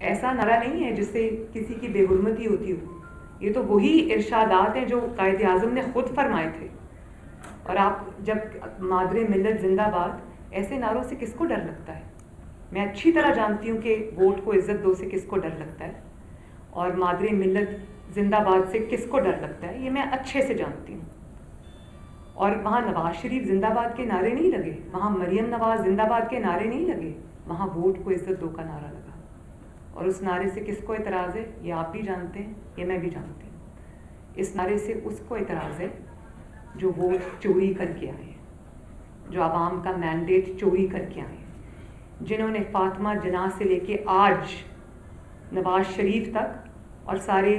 ایسا نعرہ نہیں ہے جس سے کسی کی بے حرمتی ہوتی ہو. یہ تو وہی ارشادات ہیں جو قائد اعظم نے خود فرمائے تھے. اور آپ جب مادر ملت زندہ باد ایسے نعروں سے کس کو ڈر لگتا ہے؟ میں اچھی طرح جانتی ہوں کہ ووٹ کو عزت دو سے کس کو ڈر لگتا ہے اور مادر ملت زندہ باد سے کس کو ڈر لگتا ہے. یہ میں اچھے سے جانتی ہوں. اور وہاں نواز شریف زندہ باد کے نعرے نہیں لگے, وہاں مریم نواز زندہ باد کے نعرے نہیں لگے, وہاں ووٹ کو عزت دو کا نعرہ لگا. اور اس نعرے سے کس کو اعتراض ہے یہ آپ بھی جانتے ہیں, یہ میں بھی جانتی ہوں. اس نعرے سے اس کو اعتراض ہے جو ووٹ چوری کر کے آئے ہیں, جو عوام کا مینڈیٹ چوری کر کے آئے ہیں, جنہوں نے فاطمہ جناح سے لے کے آج نواز شریف تک اور سارے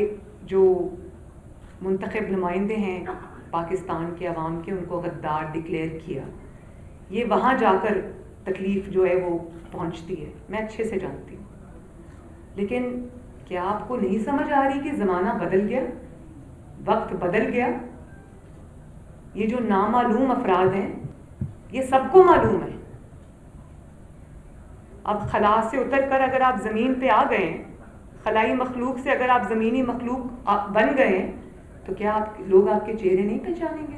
جو منتخب نمائندے ہیں پاکستان کے عوام کے, ان کو غدار ڈکلیئر کیا. یہ وہاں جا کر تکلیف جو ہے وہ پہنچتی ہے, میں اچھے سے جانتی ہوں. لیکن کیا آپ کو نہیں سمجھ آ رہی کہ زمانہ بدل گیا, وقت بدل گیا؟ یہ جو نامعلوم افراد ہیں یہ سب کو معلوم ہے. اب خلا سے اتر کر اگر آپ زمین پہ آ گئے ہیں, خلائی مخلوق سے اگر آپ زمینی مخلوق بن گئے ہیں, تو کیا لوگ آپ کے چہرے نہیں پہچانیں گے؟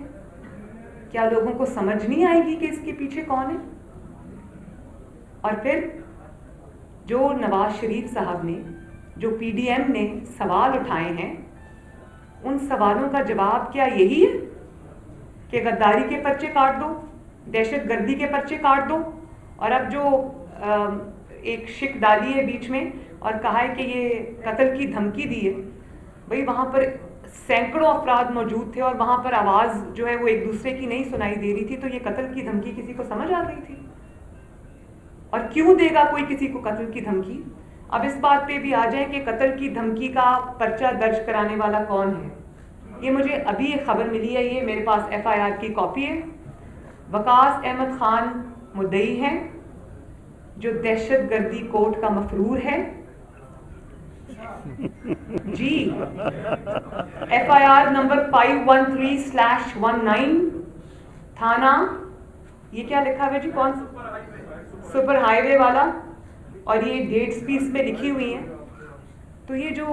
کیا لوگوں کو سمجھ نہیں آئے گی کہ اس کے پیچھے کون ہے؟ اور پھر جو نواز شریف صاحب نے, جو پی ڈی ایم نے سوال اٹھائے ہیں, ان سوالوں کا جواب کیا یہی ہے کہ غداری کے پرچے کاٹ دو, دہشت گردی کے پرچے کاٹ دو؟ اور اب جو ایک شک ڈالی ہے بیچ میں اور کہا ہے کہ یہ قتل کی دھمکی دی ہے, بھئی وہاں پر سینکڑوں افراد موجود تھے اور وہاں پر آواز جو ہے وہ ایک دوسرے کی نہیں سنائی دے رہی تھی, تو یہ قتل کی دھمکی کسی کو سمجھ آ گئی تھی؟ اور کیوں دے گا کوئی کسی کو قتل کی دھمکی؟ اب اس بات پہ بھی آ جائیں کہ قتل کی دھمکی کا پرچہ درج کرانے والا کون ہے. یہ مجھے ابھی ایک خبر ملی ہے, یہ میرے پاس ایف آئی آر کی کاپی ہے. وقاص احمد خان مدعی ہیں جو دہشت گردی کوڈ کا مفرور ہے. جی, ایف آئی آر نمبر 513/19, تھانہ یہ کیا لکھا ہے جی, کون سپر ہائی وے والا, اور یہ ڈیٹس بھی اس میں لکھی ہوئی ہیں. تو یہ جو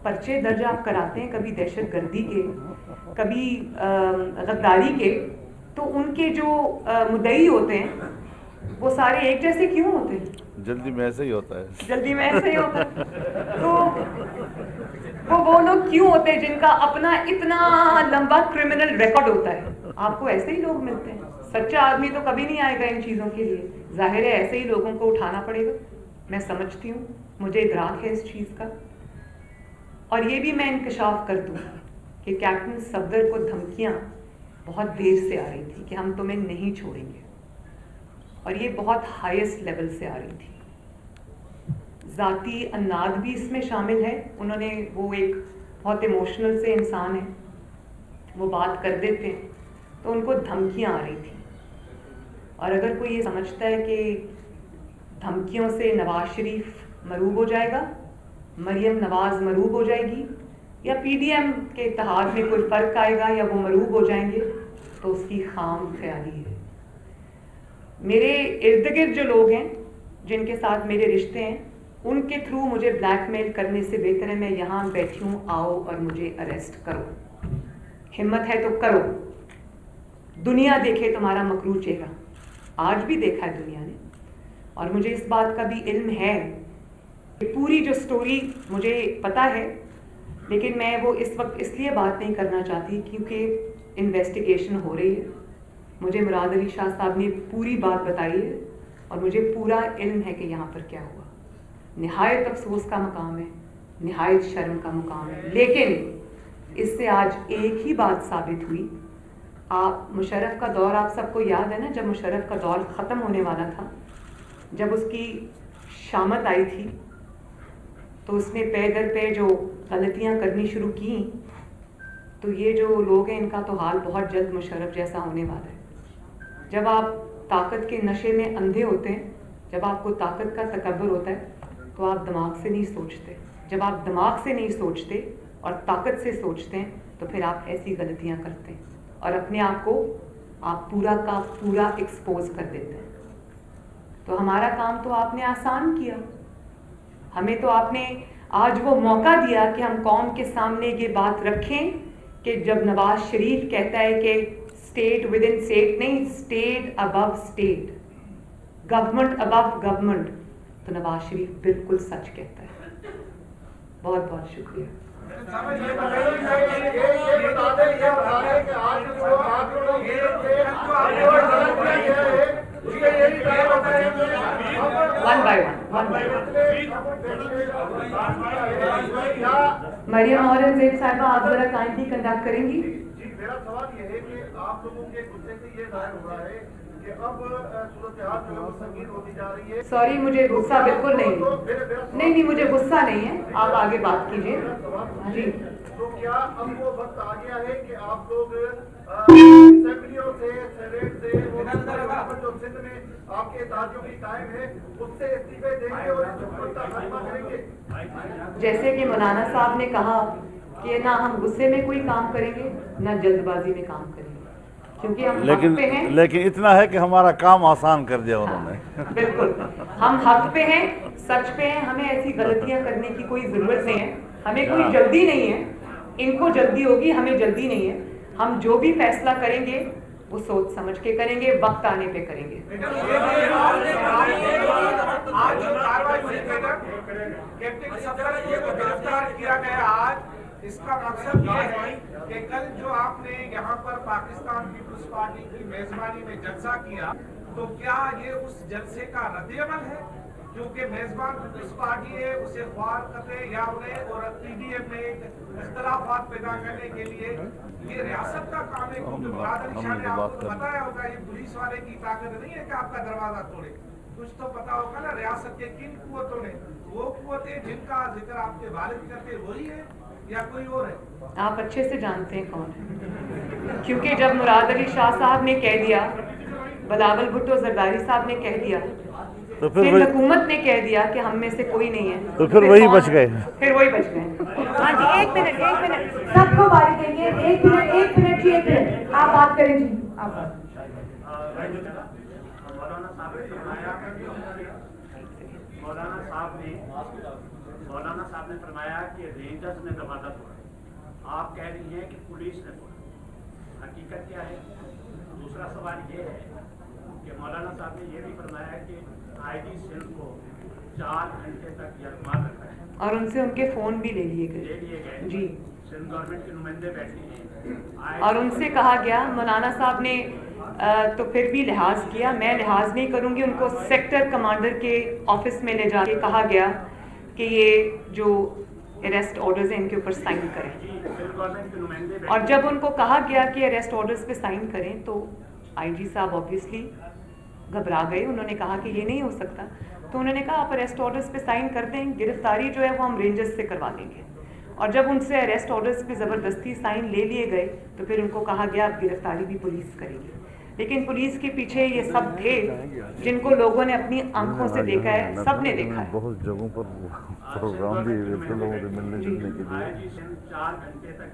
پرچے درج آپ کراتے ہیں کبھی دہشت گردی کے, کبھی غداری کے, تو ان کے جو مدعی ہوتے ہیں وہ سارے ایک جیسے کیوں ہوتے ہیں؟ جلدی میں ایسے ہی ہوتا ہے. جلدی میں ایسے ہی ہوتا ہے. تو وہ لوگ کیوں ہوتے ہیں جن کا اپنا اتنا لمبا کرمنل ریکارڈ ہوتا ہے؟ آپ کو ایسے ہی لوگ ملتے ہیں. سچا آدمی تو کبھی نہیں آئے گا ان چیزوں کے لیے. ظاہر ہے ایسے ہی لوگوں کو اٹھانا پڑے گا. میں سمجھتی ہوں, مجھے ادراک ہے اس چیز کا. اور یہ بھی میں انکشاف کر دوں کہ کیپٹن صفدر کو دھمکیاں بہت دیر سے آ رہی تھی کہ ہم تمہیں نہیں چھوڑیں گے, اور یہ بہت ہائیسٹ لیول سے آ رہی تھی. ذاتی اناد بھی اس میں شامل ہے. انہوں نے, وہ ایک بہت ایموشنل سے انسان ہیں, وہ بات کر دیتے ہیں تو ان کو دھمکیاں آ رہی تھیں. اور اگر کوئی یہ سمجھتا ہے کہ دھمکیوں سے نواز شریف مروب ہو جائے گا, مریم نواز مروب ہو جائے گی, یا پی ڈی ایم کے اتحاد میں کوئی فرق آئے گا یا وہ مروب ہو جائیں گے, تو اس کی خام خیالی ہے. میرے ارد گرد جو لوگ ہیں جن کے ساتھ میرے رشتے ہیں, ان کے تھرو مجھے بلیک میل کرنے سے بہتر ہے میں یہاں بیٹھی ہوں, آؤ اور مجھے اریسٹ کرو. ہمت ہے تو کرو. دنیا دیکھے تمہارا مکروہ چہرہ. آج بھی دیکھا ہے دنیا نے. اور مجھے اس بات کا بھی علم ہے کہ پوری جو سٹوری مجھے پتہ ہے, لیکن میں وہ اس وقت اس لیے بات نہیں کرنا چاہتی کیونکہ انویسٹیگیشن ہو رہی ہے. مجھے مراد علی شاہ صاحب نے پوری بات بتائی ہے اور مجھے پورا علم ہے کہ یہاں پر کیا ہوا. نہایت افسوس کا مقام ہے, نہایت شرم کا مقام ہے. لیکن اس سے آج ایک ہی بات ثابت ہوئی. آپ مشرف کا دور آپ سب کو یاد ہے نا, جب مشرف کا دور ختم ہونے والا تھا, جب اس کی شامت آئی تھی تو اس نے پے در پے جو غلطیاں کرنی شروع کیں, تو یہ جو لوگ ہیں ان کا تو حال بہت جلد مشرف جیسا ہونے والا ہے. جب آپ طاقت کے نشے میں اندھے ہوتے ہیں, جب آپ کو طاقت کا تکبر ہوتا ہے, تو آپ دماغ سے نہیں سوچتے. جب آپ دماغ سے نہیں سوچتے اور طاقت سے سوچتے ہیں تو پھر آپ ایسی غلطیاں کرتے ہیں اور اپنے آپ کو آپ پورا کا پورا ایکسپوز کر دیتے ہیں. تو ہمارا کام تو آپ نے آسان کیا. ہمیں تو آپ نے آج وہ موقع دیا کہ ہم قوم کے سامنے یہ بات رکھیں کہ جب نواز شریف کہتا ہے کہ اسٹیٹ ود ان اسٹیٹ نہیں، اسٹیٹ ابو اسٹیٹ، گورنمنٹ ابو گورنمنٹ، تو نواز شریف بالکل سچ کہتا ہے. بہت بہت شکریہ. One by one. Maryam Aurangzeb صاحبہ آپ ذرا کائنڈلی کنڈکٹ کریں گی. جی میرا سوال یہ ہے کہ آپ لوگوں کے غصے سے یہ ظاہر ہو رہا ہے کہ اب صورتحال جو ہے وہ سنگین ہوتی جا رہی ہے. سوری مجھے غصہ بالکل نہیں مجھے غصہ نہیں ہے، آپ آگے بات کیجیے. جی تو کیا اب وہ وقت آ گیا ہے کہ آپ لوگ اسمبلیوں سے سینیٹ سے جو سندھ میں آپ کے اتحادیوں کی قائم ہے اس سے استعفے دیں گے اور اس حکومت کا خاتمہ کریں گے؟ جیسے کہ مولانا صاحب نے کہا کہ نہ ہم غصے میں کوئی کام کریں گے نہ جلد بازی میں کام کریں گے، کیونکہ ہم حق پہ ہیں. لیکن اتنا ہے کہ ہمارا کام آسان کر دیا انہوں نے. بالکل ہم حق پہ ہیں، سچ پہ ہیں، ہمیں ایسی غلطیاں کرنے کی کوئی ضرورت نہیں ہے، ہمیں کوئی جلدی نہیں ہے. ان کو جلدی ہوگی، ہمیں جلدی نہیں ہے. ہم جو بھی فیصلہ کریں گے وہ سوچ سمجھ کے کریں گے، وقت آنے پہ کریں گے. آج جو کارروائی ہوئی کیپٹن صفدر کو گرفتار کیا گیا آج، اس کا مقصد یہ ہے کہ کل جو آپ نے یہاں پر پاکستان پیپلز پارٹی کی میزبانی میں جلسہ کیا تو کیا یہ اس جلسے کا رد عمل ہے؟ کیونکہ میزبان پیپلز پارٹی ہے، اسے خوار کرنے یا انہیں اور پی ڈی ایم میں اختلافات پیدا کرنے کے لیے یہ ریاست کا کام ہے. کیونکہ مراد علی شاہ نے آپ کو بتایا ہوگا یہ پولیس والے کی طاقت نہیں ہے کہ آپ کا دروازہ توڑے. کچھ تو پتا ہوگا نا ریاست کے کن قوتوں نے، وہ قوتیں جن کا ذکر آپ کے والد کرتے وہی ہے یا کوئی اور ہے؟ آپ اچھے سے جانتے ہیں کون ہے، کیونکہ جب مراد علی شاہ صاحب نے کہہ دیا، بلاول بھٹو زرداری صاحب نے کہہ دیا، تو پھر حکومت نے کہہ دیا کہ ہم میں سے کوئی نہیں ہے، تو پھر وہی بچ گئے. ہاں جی ایک منٹ سب کو باری دیں گے. ایک منٹ آپ بات کریں جی. آپ مولانا صاحب نے فرمایا کہ رینجرز نے دروازہ توڑا، آپ کہہ رہی ہیں کہ پولیس نے توڑا، حقیقت کیا ہے؟ دوسرا سوال یہ ہے کہ مولانا صاحب نے یہ بھی فرمایا کہ آئی جی سندھ کو 4 گھنٹے تک یرغمال رکھا ہے اور ان سے ان کے فون بھی لے لیے گئے. جی سندھ گورنمنٹ کے نمائندے بیٹھے ہیں اور ان سے کہا گیا، مولانا صاحب نے تو پھر بھی لحاظ کیا، میں لحاظ نہیں کروں گی. ان کو سیکٹر کمانڈر کے آفس میں لے جا کے کہا گیا کہ یہ جو اریسٹ آرڈرز ہیں ان کے اوپر سائن کریں. اور جب ان کو کہا گیا کہ اریسٹ آرڈرز پہ سائن کریں تو آئی جی صاحب آبویسلی گھبرا گئے. انہوں نے کہا کہ یہ نہیں ہو سکتا. تو انہوں نے کہا آپ اریسٹ آرڈرز پہ سائن کر دیں، گرفتاری جو ہے وہ ہم رینجرز سے کروا دیں گے. اور جب ان سے اریسٹ آرڈرز پہ زبردستی سائن لے لیے گئے تو پھر ان کو کہا گیا اب گرفتاری بھی پولیس کرے گی. لیکن پولیس کے پیچھے یہ سب تھے جن کو لوگوں نے اپنی آنکھوں سے دیکھا ہے، سب نے دیکھا ہے. بہت جگہوں پر پروگرام بھی ہوئے تھے لوگوں سے ملنے جلنے کے لیے. 4 گھنٹے تک